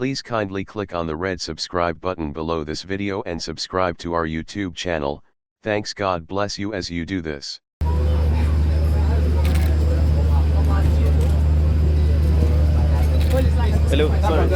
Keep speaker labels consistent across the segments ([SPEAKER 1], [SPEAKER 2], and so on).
[SPEAKER 1] Please kindly click on the red subscribe button below this video and subscribe to our YouTube channel. Thanks, God bless you as you do this.
[SPEAKER 2] Hello, sorry.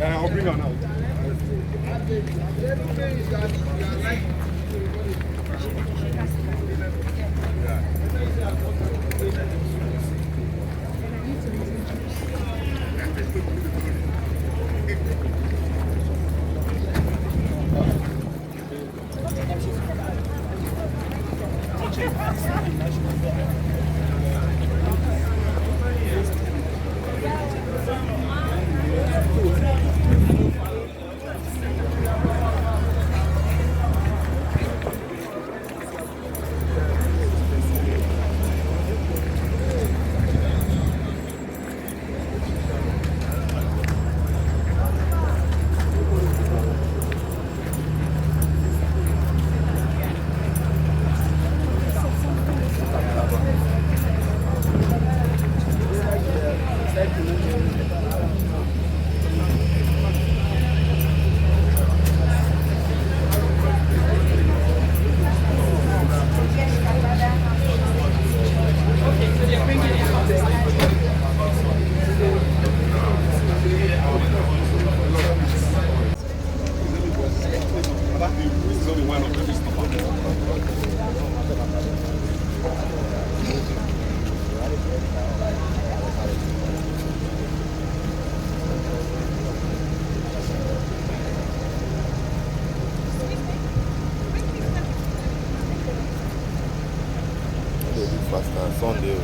[SPEAKER 3] I'll bring her now.
[SPEAKER 2] Faster Sunday.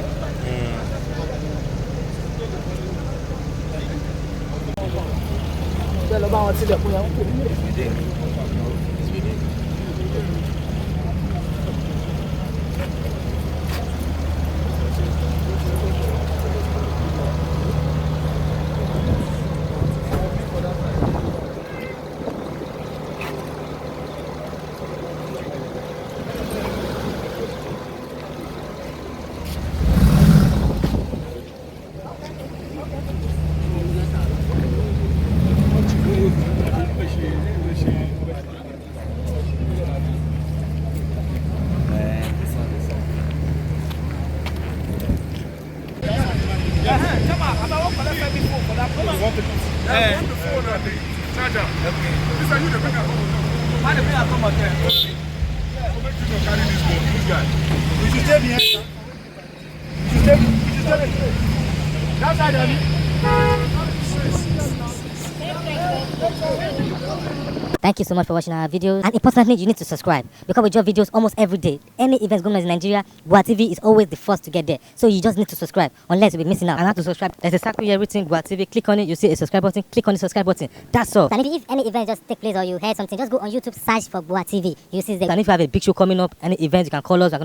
[SPEAKER 4] Thank you so much for watching our videos, and importantly, you need to subscribe because we drop videos almost every day. Any events going on in Nigeria, Gboah TV is always the first to get there, so you just need to subscribe unless you'll be missing out. And how to subscribe? There's a circle here written Gboah TV. Click on it, you see a subscribe button. Click on the subscribe button. That's all.
[SPEAKER 5] And if any event just take place or you heard something, just go on YouTube, search for Gboah TV. You see the.
[SPEAKER 4] And if you have a big show coming up, any event, you can call us.